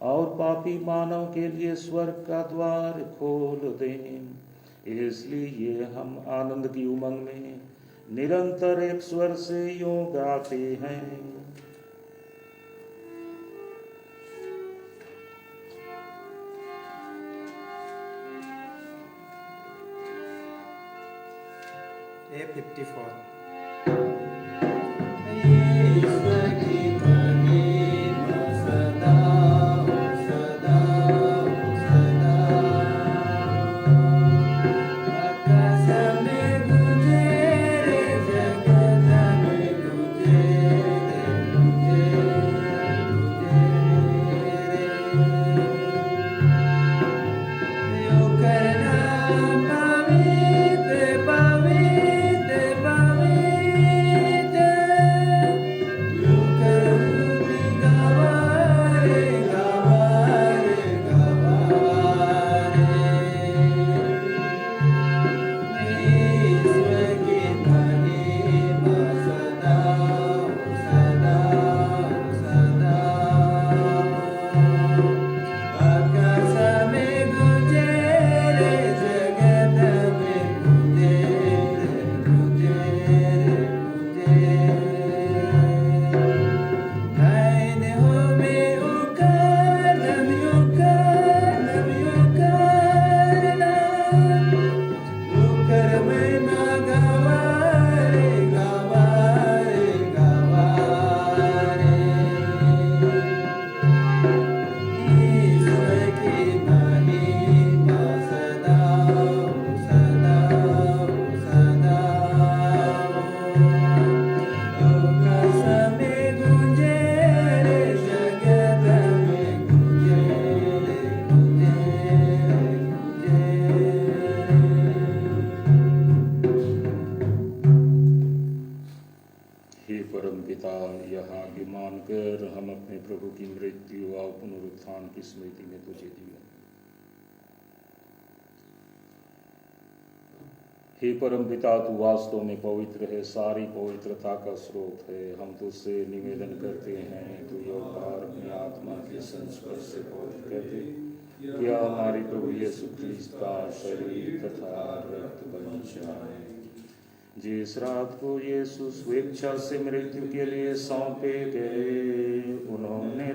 और पापी मानव के लिए स्वर्ग का द्वार खोल दें। इसलिए हम आनंद की उमंग में निरंतर एक स्वर से यूं गाते हैं, A54 मानकर हम अपने प्रभु की मृत्यु और पुनरुत्थान की स्मृति में तुझे दिया। हे परम पिता, तू वास्तव में पवित्र है, सारी पवित्रता का स्रोत है। हम तुझसे निवेदन करते हैं, तू यह उपहार अपनी आत्मा के संस्पर्श से पवित्र कर दे, क्या हमारे प्रभु यीशु ख्रीस्त का शरीर तथा रक्त बन जाए। जिस रात को यीशु स्वेच्छा से मृत्यु के लिए सौंपे गए, उन्होंने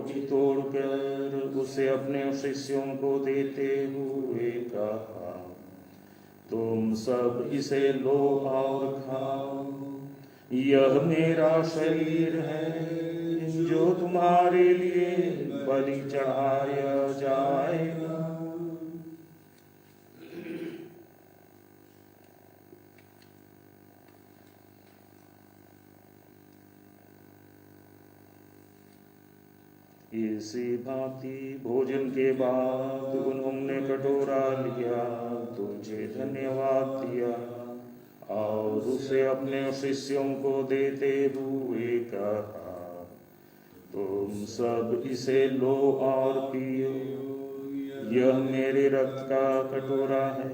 रोटी तोड़कर उसे अपने शिष्यों को देते हुए कहा, तुम सब इसे लो और खाओ, यह मेरा शरीर है जो तुम्हारे लिए बलि चढ़ाया जाएगा। इसी भांति भोजन के बाद उन्होंने कटोरा लिया, तुझे धन्यवाद दिया और उसे अपने शिष्यों को देते हुए कहा, तुम सब इसे लो और पियो, यह मेरे रक्त का कटोरा है,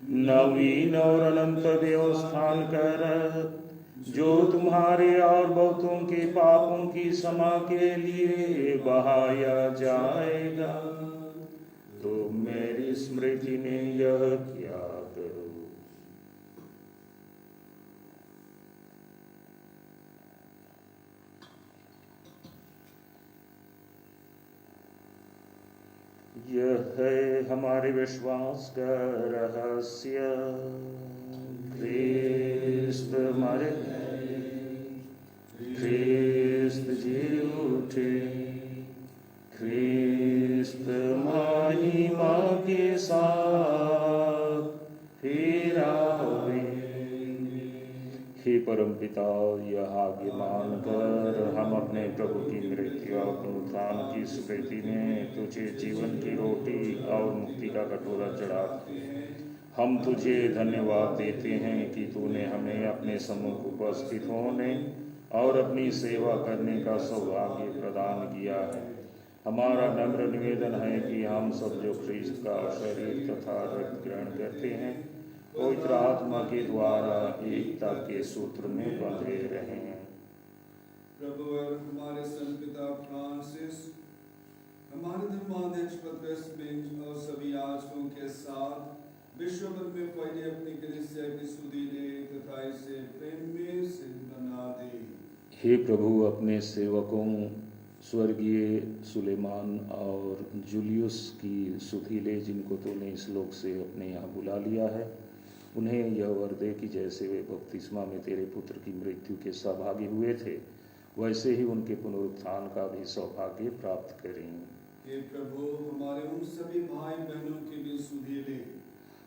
नवीन और अनंत व्यवस्थान का रक्त, जो तुम्हारे और बहुतों के पापों की क्षमा के लिए बहाया जाएगा। तो मेरी स्मृति में यह क्या करो। यह है हमारे विश्वास का रहस्य, ख्रिस्त मरे, ख्रिस्त जी उठे, ख्रिस्त महिमा के साथ फिर आवे। हे परमपिता, यह आज्ञा मानकर हम अपने प्रभु की मृत्यु और पुनरुत्थान की स्मृति में तुझे जीवन की रोटी और मुक्ति का कटोरा चढ़ाते हैं। हम तुझे धन्यवाद देते हैं कि तूने हमें अपने सम्मुख उपस्थित होने और अपनी सेवा करने का सौभाग्य प्रदान किया है। हमारा नम्र निवेदन है कि हम सब जो ख्रीस्त का शरीर तथा रक्त ग्रहण करते हैं, पवित्र आत्मा के द्वारा एकता के सूत्र में बंधे रहें। प्रभु और हमारे संत पिता फ्रांसिस, हमारे धर्माध्यक्ष पतरस बेंच और सभी याजकों के साथ विश्व भर में फैले अपनी कलीसिया की सुधि दे तथा इसे प्रेम में सिद्ध बना दे। हे प्रभु, अपने सेवकों स्वर्गीय सुलेमान और जूलियस की सुधि ले, जिनको तूने इस लोक से अपने यहाँ बुला लिया है, उन्हें यह वर दे कि जैसे वे बपतिस्मा में तेरे पुत्र की मृत्यु के सहभागी हुए थे, वैसे ही उनके पुनरुत्थान का भी सौभाग्य प्राप्त करें। हे प्रभु, हमारे उन सभी भाई बहनों की भी सुधि ले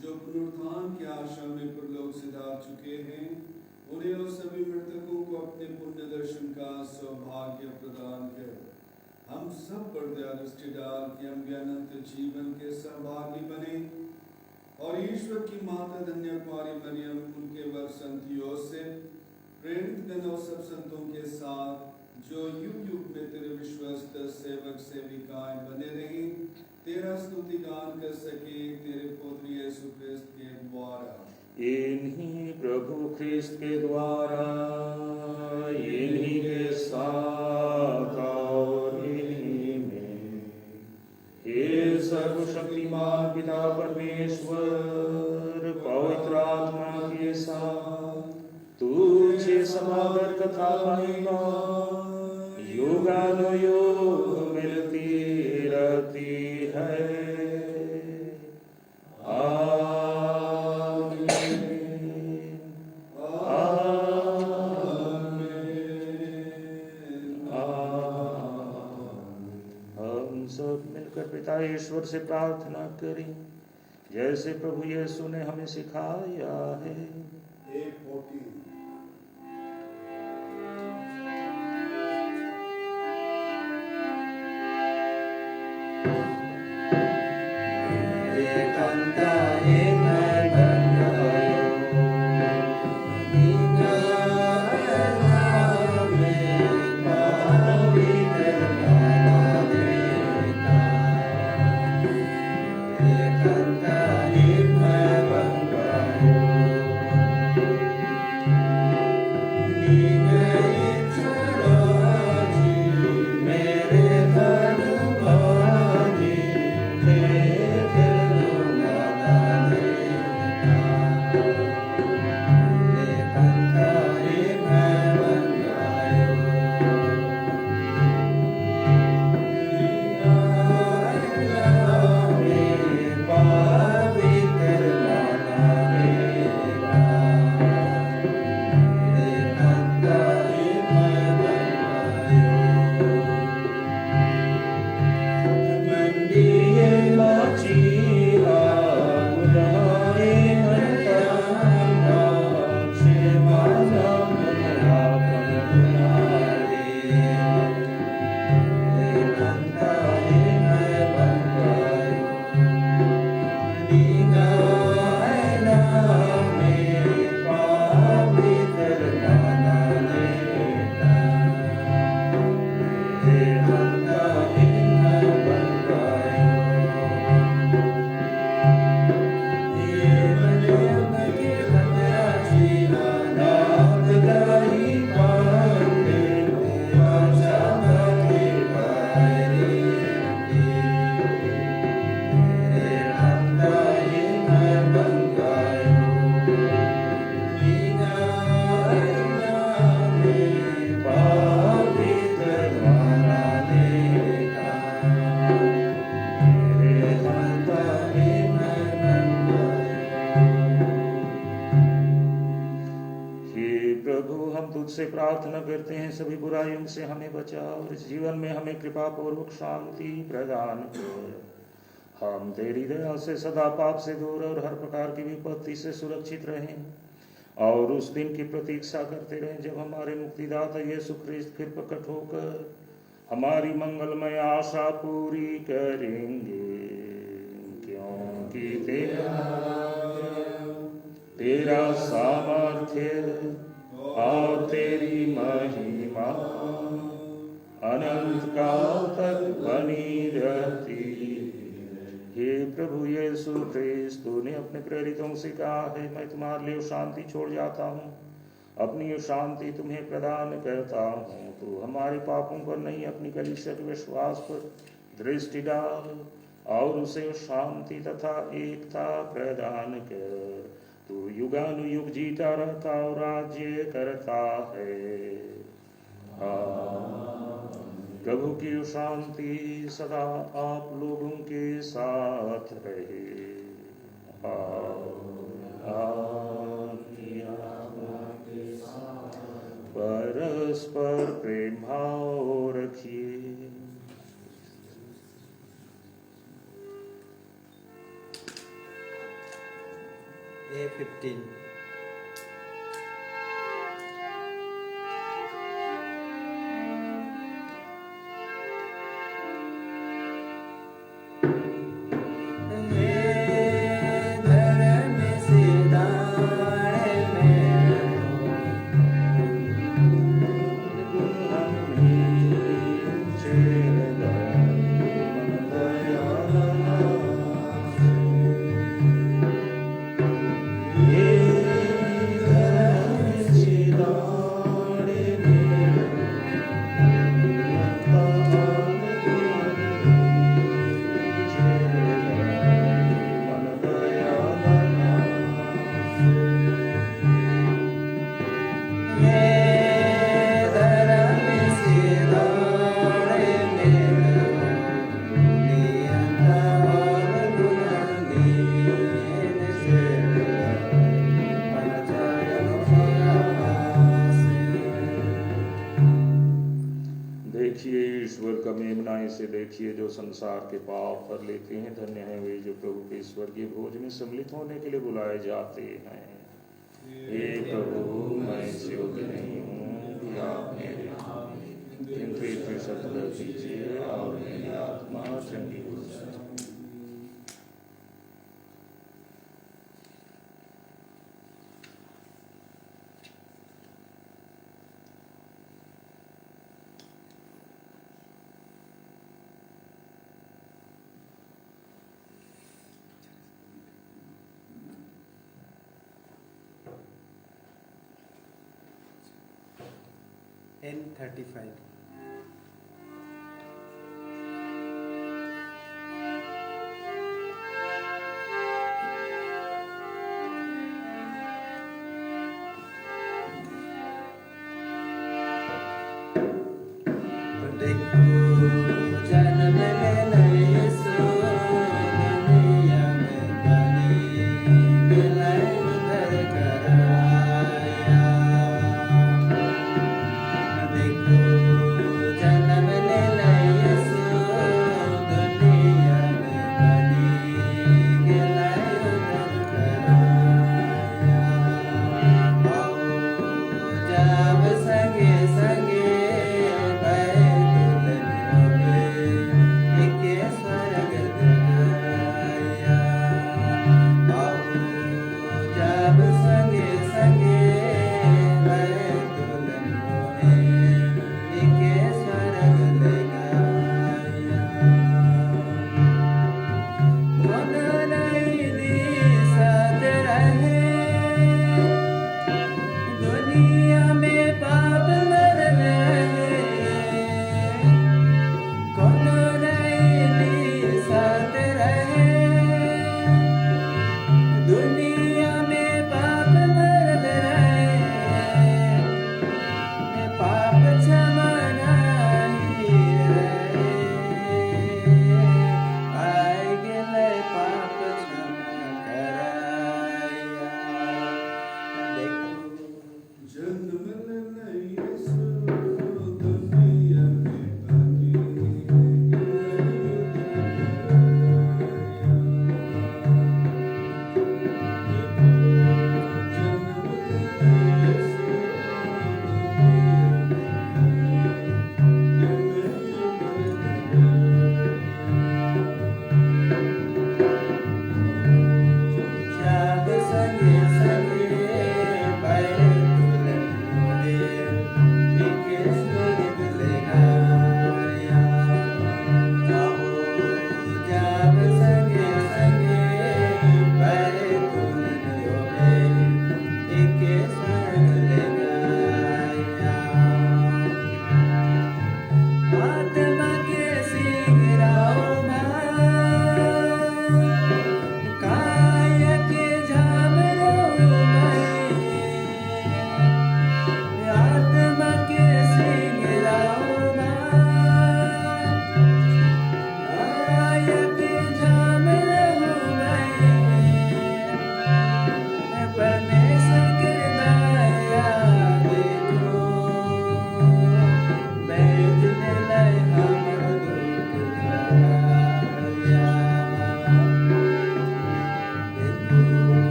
जो पुनरुत्थान की आशा में परलोक से जा चुके हैं, उन्हें और सभी मृतकों को अपने पुण्य दर्शन का सौभाग्य प्रदान कर। हम सब पर दया दृष्टि डाल कि हम भी अनंत जीवन के सहभागी बने और ईश्वर की माता धन्य कुमारी मरियम, उनके वर संत योसेफ, प्रेरित गण और सब संतों के साथ जो युग युग में तेरे विश्वस्त सेवक सेविकाएं बने रही, तेरा स्तुति गान कर सके तेरे पुत्र यीशु ख्रिस्त के द्वारा। इन्हीं प्रभु ख्रिस्त के द्वारा, इन्हीं के साथ और इन्हीं में, हे सर्वशक्तिमान पिता परमेश्वर, पवित्र आत्मा के साथ तुझे समागर कथा महिमा युगानुयुग मिलती रहती है। पिता ईश्वर से प्रार्थना करें जैसे प्रभु यीशु ने हमें सिखाया है। तुझसे प्रार्थना करते हैं, सभी बुराइयों से हमें बचा और इस जीवन में हमें कृपा पूर्वक शांति प्रदान कर। हम तेरी दया से सदा पाप से दूर और हर प्रकार की विपत्ति से सुरक्षित रहें और उस दिन की प्रतीक्षा करते रहें जब हमारे मुक्तिदाता यीशु ख्रिस्त फिर प्रकट होकर हमारी मंगलमय आशा पूरी करेंगे। क्योंकि तेरा सामर्थ्य और तेरी महिमा अनंत काल तक बनी रहती। हे प्रभु यीशु ख्रिस्त, तूने अपने प्रेरितों से कहा है, मैं तुम्हारे लिए शांति छोड़ जाता हूँ, अपनी शांति तुम्हें प्रदान करता हूँ। तू हमारे पापों पर नहीं, अपनी कलीसिया के विश्वास पर दृष्टि डाल और उसे शांति तथा एकता प्रदान कर। तू युगानुयुग जीता रहता और राज्य करता है। प्रभु की शांति सदा आप लोगों के साथ रहे। परस्पर प्रेम भाव रखिए। A15 देखिए जो संसार के पाप कर लेते हैं। धन्य है वे जो प्रभु के स्वर्गीय भोज में सम्मिलित होने के लिए बुलाए जाते हैं। हे प्रभु, मैं योग्य नहीं हूँ कि आप मेरे किंतु शब्द कर दीजिए और मेरी आत्मा चंगी हो जाए। N35 पाप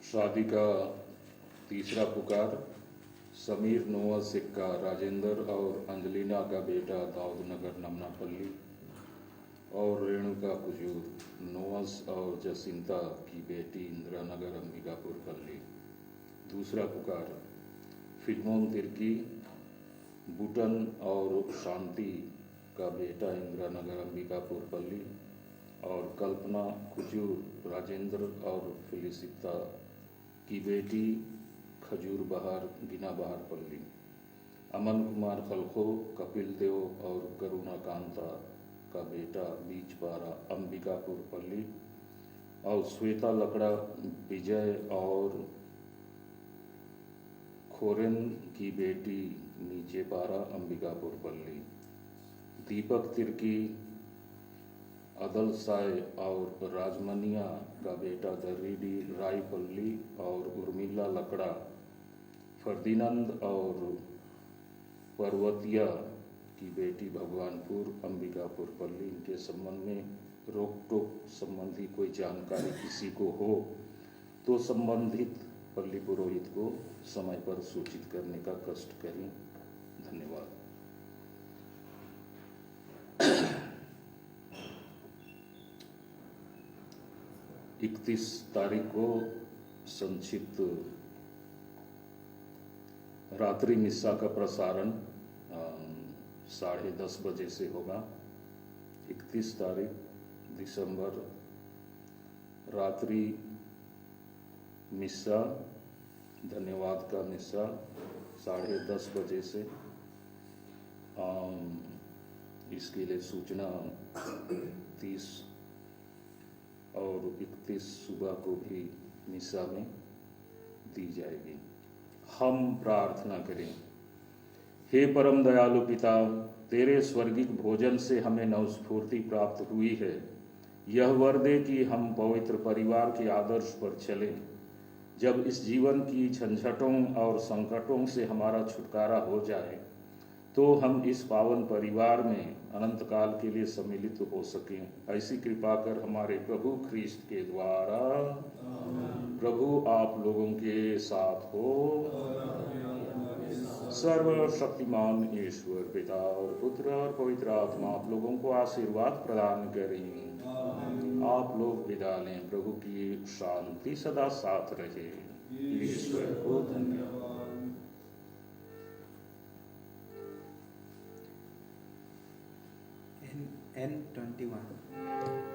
शादी का तीसरा पुकार समीर नोआ सिक्का राजेंद्र और अंजलिना का बेटा दाऊदनगर नमनापल्ली और रेणुका कुजूर नोअस और जसिंता की बेटी इंदिरानगर अंबिकापुर पल्ली। दूसरा पुकार फिल्मोन तिर्की बुटन और शांति का बेटा इंदिरानगर अंबिकापुर पल्ली और कल्पना कुजूर राजेंद्र और फिलिसिता की बेटी खजूर बहार गिना बहार पल्ली। अमन कुमार खलखो कपिल देव और करुणा कांता का बेटा बीचपारा अंबिकापुर पल्ली और श्वेता लकड़ा विजय और खोरेन की बेटी नीचेपारा अंबिकापुर पल्ली। दीपक तिर्की अदल साय और राजमनिया का बेटा दर्रीडी रायपल्ली और उर्मिला लकड़ा फर्दिनंद और पर्वतिया की बेटी भगवानपुर अंबिकापुर पल्ली। इनके संबंध में रोक टोक संबंधी कोई जानकारी किसी को हो तो संबंधित पल्ली पुरोहित को समय पर सूचित करने का कष्ट करें। धन्यवाद। 31 तारीख को संक्षिप्त रात्रि मिस्सा का प्रसारण 10:30 बजे से होगा। 31 तारीख दिसंबर रात्रि मिस्सा धन्यवाद का मिस्सा 10:30 बजे से। इसके लिए सूचना 30 और 31 सुबह को भी मिस्सा में दी जाएगी। हम प्रार्थना करें। हे परम दयालु पिता, तेरे स्वर्गिक भोजन से हमें नवस्फूर्ति प्राप्त हुई है। यह वर दे कि हम पवित्र परिवार के आदर्श पर चलें। जब इस जीवन की झंझटों और संकटों से हमारा छुटकारा हो जाए तो हम इस पावन परिवार में अनंत काल के लिए सम्मिलित हो सकें। ऐसी कृपा कर हमारे प्रभु ख्रीस्त के द्वारा। प्रभु आप लोगों के साथ हो। सर्वशक्तिमान ईश्वर पिता और पुत्र और पवित्र आत्मा आप लोगों को आशीर्वाद प्रदान करें। आप लोग विदा लें। प्रभु की शांति सदा साथ रहे। ईश्वर को धन्यवाद। N21